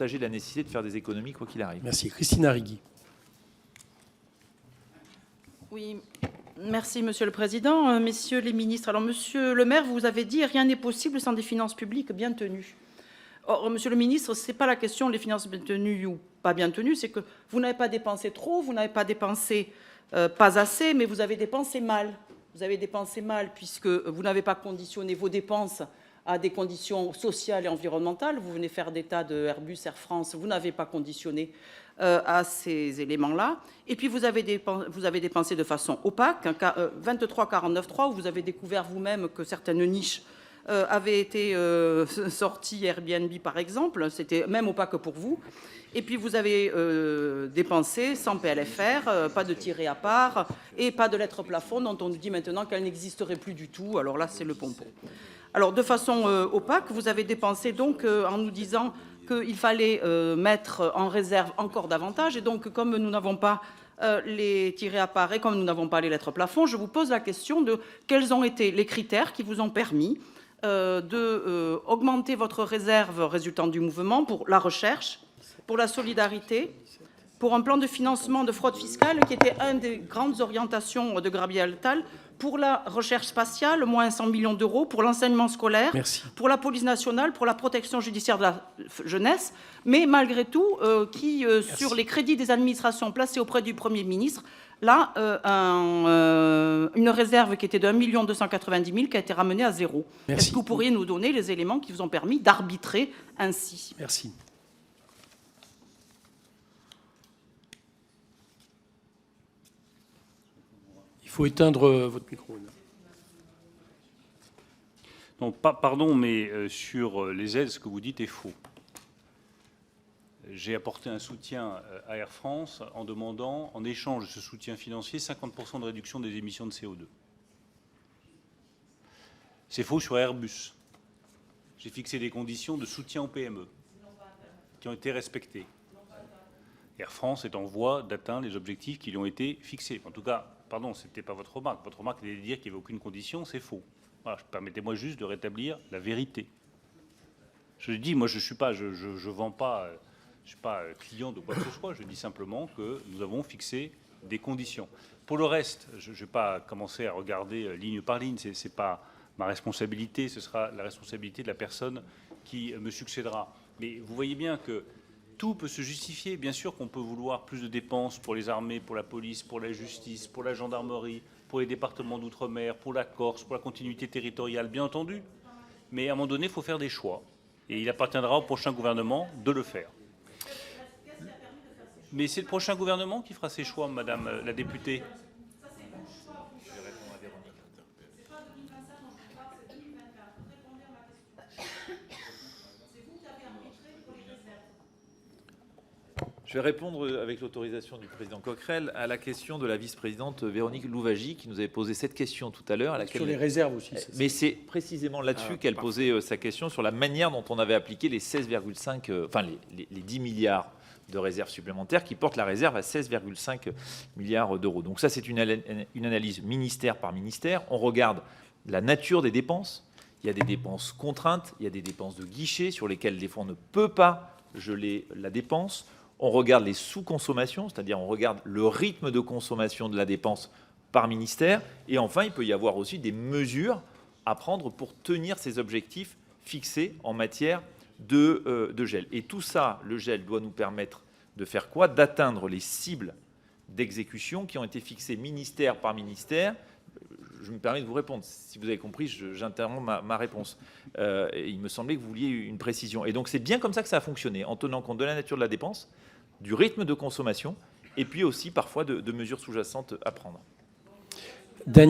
partager la nécessité de faire des économies quoi qu'il arrive. Merci. Christine Arrigui. Oui, merci Monsieur le Président. Messieurs les ministres, alors Monsieur le maire, vous avez dit rien n'est possible sans des finances publiques bien tenues. Or, Monsieur le ministre, ce n'est pas la question des finances bien tenues ou pas bien tenues, c'est que vous n'avez pas dépensé trop, vous n'avez pas dépensé pas assez, mais vous avez dépensé mal. Vous avez dépensé mal puisque vous n'avez pas conditionné vos dépenses à des conditions sociales et environnementales. Vous venez faire des tas de Airbus, Air France, vous n'avez pas conditionné à ces éléments-là. Et puis vous avez dépensé de façon opaque, 23-49-3, où vous avez découvert vous-même que certaines niches avaient été sorties, Airbnb par exemple, c'était même opaque pour vous. Et puis vous avez dépensé sans PLFR, pas de tiré à part et pas de lettre plafond dont on nous dit maintenant qu'elle n'existerait plus du tout. Alors là, c'est le pompon. Alors de façon opaque, vous avez dépensé donc en nous disant qu'il fallait mettre en réserve encore davantage. Et donc comme nous n'avons pas les tirés à part et comme nous n'avons pas les lettres plafond, je vous pose la question de quels ont été les critères qui vous ont permis d'augmenter votre réserve résultant du mouvement pour la recherche, pour la solidarité, pour un plan de financement de fraude fiscale qui était une des grandes orientations de Gabriel Attal, pour la recherche spatiale, moins 100 millions d'euros, pour l'enseignement scolaire, Merci. pour la police nationale, pour la protection judiciaire de la jeunesse, mais malgré tout, sur les crédits des administrations placées auprès du Premier ministre, là, une réserve qui était de 1 290 000 qui a été ramenée à zéro. Merci. Est-ce que vous pourriez nous donner les éléments qui vous ont permis d'arbitrer ainsi? Merci. Il faut éteindre votre micro. Non, pardon, mais sur les aides, ce que vous dites est faux. J'ai apporté un soutien à Air France en demandant, en échange de ce soutien financier, 50% de réduction des émissions de CO2. C'est faux sur Airbus. J'ai fixé des conditions de soutien aux PME qui ont été respectées. Air France est en voie d'atteindre les objectifs qui lui ont été fixés. En tout cas, pardon, ce n'était pas votre remarque. Votre remarque était de dire qu'il n'y avait aucune condition, c'est faux. Voilà, permettez-moi juste de rétablir la vérité. Je dis, moi, je vends pas, je ne suis pas client de quoi que ce soit. Je dis simplement que nous avons fixé des conditions. Pour le reste, je ne vais pas commencer à regarder ligne par ligne. Ce n'est pas ma responsabilité. Ce sera la responsabilité de la personne qui me succédera. Mais vous voyez bien que tout peut se justifier. Bien sûr qu'on peut vouloir plus de dépenses pour les armées, pour la police, pour la justice, pour la gendarmerie, pour les départements d'outre-mer, pour la Corse, pour la continuité territoriale, bien entendu. Mais à un moment donné, il faut faire des choix. Et il appartiendra au prochain gouvernement de le faire. Mais c'est le prochain gouvernement qui fera ses choix, Madame la députée. Je vais répondre, avec l'autorisation du président Coquerel, à la question de la vice-présidente Véronique Louwagie, qui nous avait posé cette question tout à l'heure. Sur les réserves aussi. Mais c'est précisément là-dessus qu'elle posait sa question, sur la manière dont on avait appliqué les 16,5, enfin les 10 milliards de réserves supplémentaires, qui portent la réserve à 16,5 milliards d'euros. Donc ça, c'est une analyse ministère par ministère. On regarde la nature des dépenses. Il y a des dépenses contraintes, il y a des dépenses de guichet sur lesquelles des fois on ne peut pas geler la dépense. On regarde les sous-consommations, c'est-à-dire on regarde le rythme de consommation de la dépense par ministère. Et enfin, il peut y avoir aussi des mesures à prendre pour tenir ces objectifs fixés en matière de gel. Et tout ça, le gel doit nous permettre de faire quoi? D'atteindre les cibles d'exécution qui ont été fixées ministère par ministère. Je me permets de vous répondre. Si vous avez compris, j'interromps ma réponse. Il me semblait que vous vouliez une précision. Et donc, c'est bien comme ça que ça a fonctionné, en tenant compte de la nature de la dépense, du rythme de consommation, et puis aussi parfois de mesures sous-jacentes à prendre. Daniel